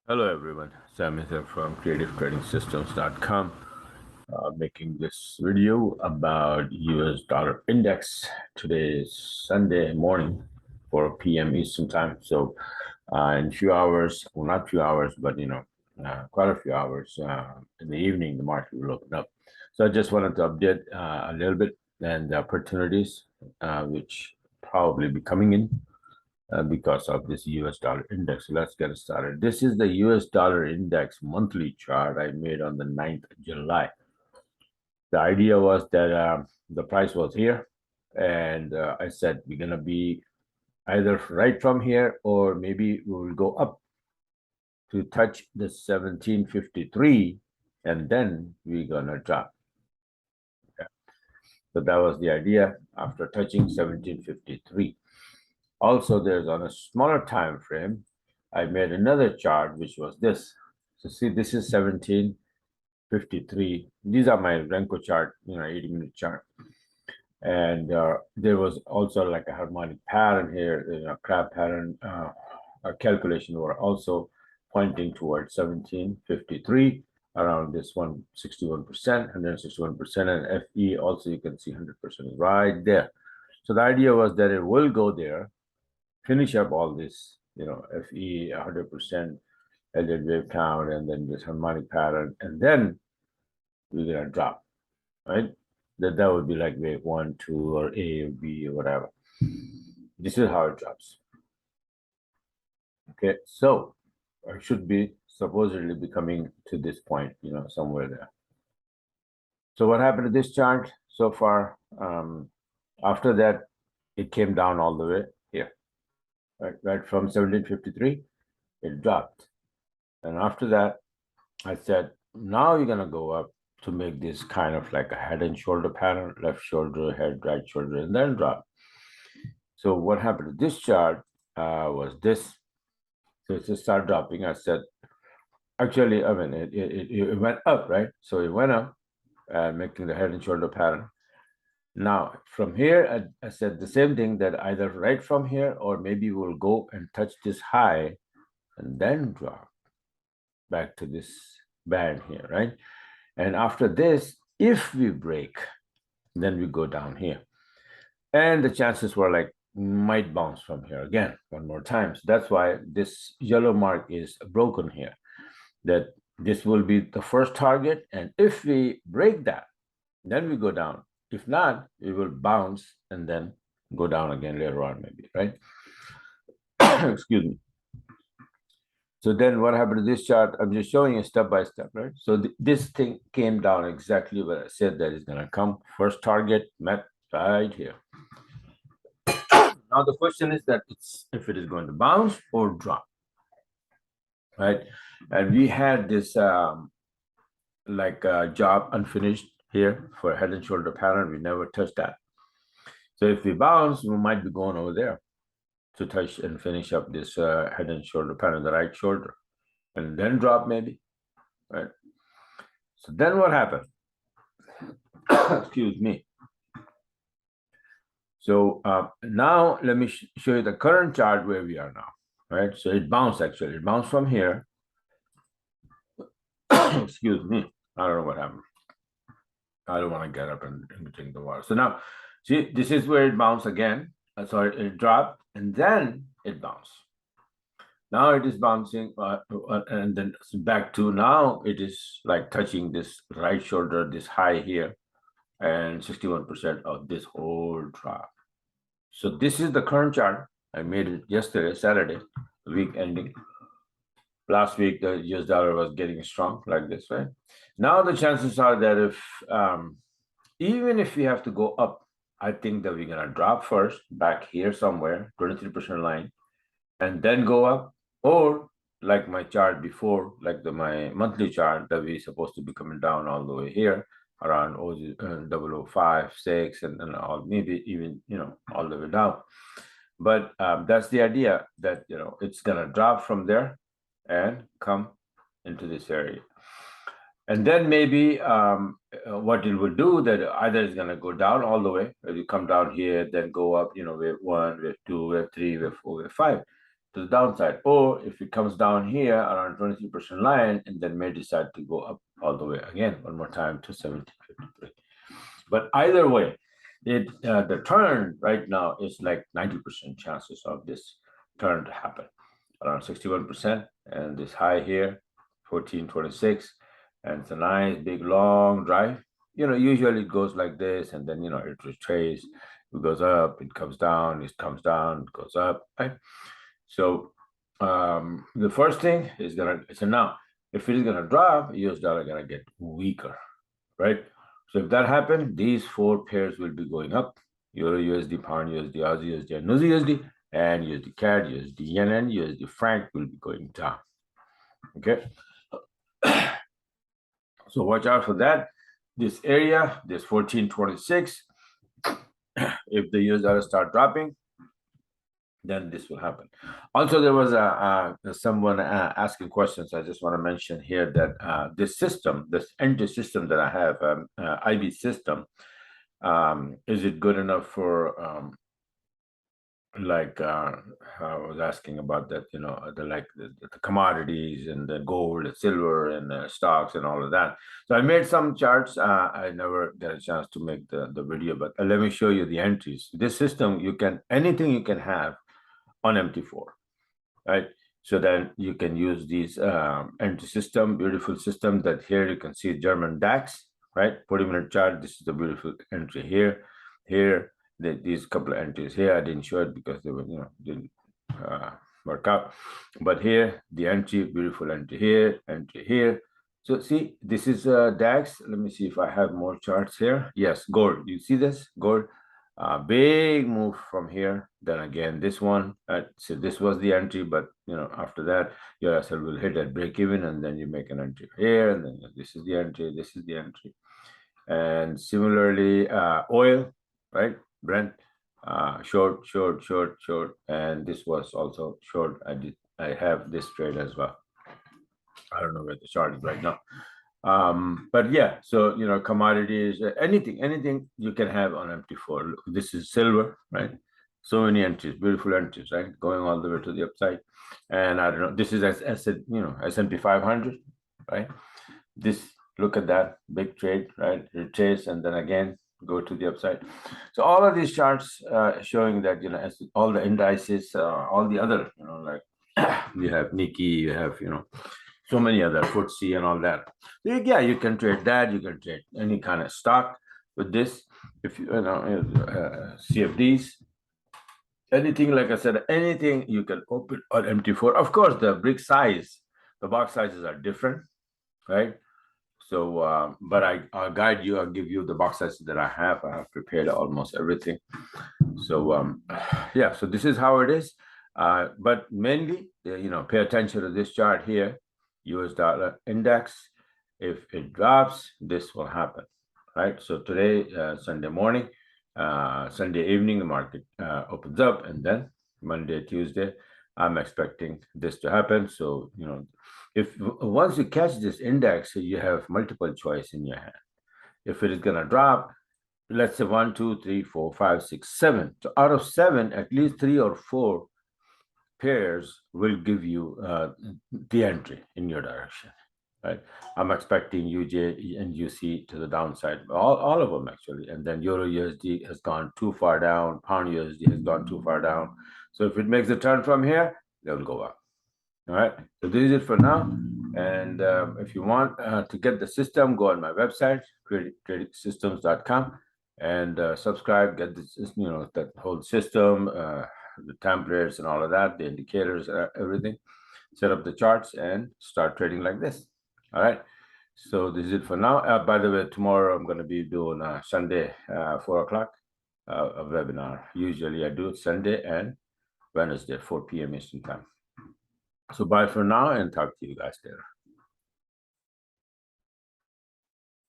Hello everyone, Sam is here from creativetradingsystems.com, making this video about US dollar index. Today is Sunday morning, 4 p.m. Eastern time. So in a few hours, well not few hours, but quite a few hours in the evening, the market will open up. So I just wanted to update a little bit and the opportunities which probably be coming in because of this US dollar index. So let's get started. This is the US dollar index monthly chart I made on the 9th of July. The idea was that the price was here, and I said we're going to be either right from here or maybe we will go up to touch the 1753 and then we're going to drop. Okay. So that was the idea after touching 1753. Also, there's on a smaller time frame, I made another chart, which was this. So see, this is 1753. These are my Renko chart, 80-minute chart. And there was also like a harmonic pattern here, crab pattern. Our calculation were also pointing towards 1753, around this 161%, 161%, and FE also you can see 100% right there. So the idea was that it will go there, finish up all this, FE 100%, Elliott wave count, and then this harmonic pattern, and then we're gonna drop, right? That would be like wave 1, 2, or A or B or whatever. This is how it drops. Okay, so I should be supposedly be coming to this point, somewhere there. So what happened to this chart so far? After that, it came down all the way here. Right from 1753, it dropped. And after that, I said, now you're going to go up to make this kind of like a head and shoulder pattern, left shoulder, head, right shoulder, and then drop. So what happened to this chart was this. So it just started dropping. I said, actually, I mean, it went up, right? So it went up, making the head and shoulder pattern. Now, from here, I said the same thing, that either right from here or maybe we'll go and touch this high and then drop back to this band here, right? And after this, if we break, then we go down here. And the chances were like might bounce from here again one more time. So that's why this yellow mark is broken here, that this will be the first target. And if we break that, then we go down. If not, we will bounce and then go down again later on, maybe, right? Excuse me. So then what happened to this chart? I'm just showing you step by step, right? So this thing came down exactly what I said that is going to come. First target met right here. Now the question is that if it is going to bounce or drop, right? And we had this job unfinished here for head and shoulder pattern. We never touched that. So if we bounce, we might be going over there to touch and finish up this head and shoulder pattern, the right shoulder, and then drop maybe, right? So then what happened? Excuse me. So now let me show you the current chart where we are now, right? So it bounced actually. It bounced from here. Excuse me. I don't know what happened. I don't want to get up and drink the water. So now, see, this is where it bounced again. Sorry, it dropped and then it bounced. Now it is bouncing and then back to now it is like touching this right shoulder, this high here, and 61% of this whole drop. So this is the current chart. I made it yesterday, Saturday, the week ending. Last week, the US dollar was getting strong like this, right? Now the chances are that if, even if we have to go up, I think that we're gonna drop first back here somewhere, 23% line, and then go up, or like my chart before, like my monthly chart, that we're supposed to be coming down all the way here around 005, 6, and all, maybe even, all the way down. But that's the idea, that, it's gonna drop from there and come into this area. And then maybe what it will do, that either it's going to go down all the way, or you come down here, then go up, wave 1, wave 2, wave 3, wave 4, wave 5. to the downside, or if it comes down here around 23% line and then may decide to go up all the way again one more time to 1753. But either way, the turn right now is like 90% chances of this turn to happen, around 61%, and this high here 1426, and it's a nice big long drive. Usually it goes like this, and then it retraces, it goes up, it comes down, it comes down, it goes up, right? So the first thing is so now if it is gonna drop, US dollar gonna get weaker, right? So if that happens, these four pairs will be going up: Euro USD, Pound USD, Aussie USD, and New USD, and USD CAD, USD Yen, and USD Franc will be going down. Okay. So watch out for that. This area, this 1426, if the US dollar start dropping, then this will happen. Also, there was someone asking questions. I just want to mention here that this system, this entry system that I have, IB system, is it good enough for I was asking about that, the commodities and the gold, the silver, and the stocks and all of that. So I made some charts. I never got a chance to make the video, but let me show you the entries. This system, anything you can have on MT4, right? So then you can use these entry system, beautiful system that here you can see German DAX, right? 40-minute chart. This is the beautiful entry here. Here, these couple of entries here, I didn't show it because they were, didn't work out. But here, the entry, beautiful entry here, entry here. So see, this is DAX. Let me see if I have more charts here. Yes, gold. You see this? Gold. Big move from here. Then again, this one. So this was the entry, but after that, your SL will hit at break even, and then you make an entry here, and then this is the entry. This is the entry. And similarly, oil, right? Brent, short, and this was also short. I have this trade as well. I don't know where the chart is right now. But yeah, so commodities, anything you can have on MT4. This is silver, right? So many entries, beautiful entries, right? Going all the way to the upside. And I don't know, this is S&P 500, right? This, look at that big trade, right? Retrace and then again go to the upside. So all of these charts showing that as all the indices, all the other like you have Nikkei, you have so many other FTSE and all that. So yeah, you can trade that. You can trade any kind of stock with this. If CFDs, anything, like I said, anything you can open on MT4. Of course, the brick size, the box sizes are different, right? So, but I'll guide you. I'll give you the box sizes that I have. I have prepared almost everything. So, yeah. So this is how it is. But mainly, pay attention to this chart here. US dollar index. If it drops, this will happen, right? So today, Sunday morning, Sunday evening, the market opens up, and then Monday, Tuesday, I'm expecting this to happen. So if once you catch this index, you have multiple choice in your hand. If it is gonna drop, let's say 1, 2, 3, 4, 5, 6, 7. So out of 7, at least 3 or 4 pairs will give you the entry in your direction, right? I'm expecting UJ and UC to the downside, all of them actually. And then Euro USD has gone too far down, Pound USD has gone too far down. So if it makes a turn from here, they'll go up. All right, so this is it for now. And if you want to get the system, go on my website, tradingsystems.com, and subscribe, get this, that whole system, the templates and all of that, the indicators, everything, set up the charts and start trading like this. All right, so this is it for now. By the way, tomorrow I'm going to be doing Sunday 4 o'clock a webinar. Usually I do it Sunday and Wednesday 4 p.m. Eastern time. So bye for now, and talk to you guys later.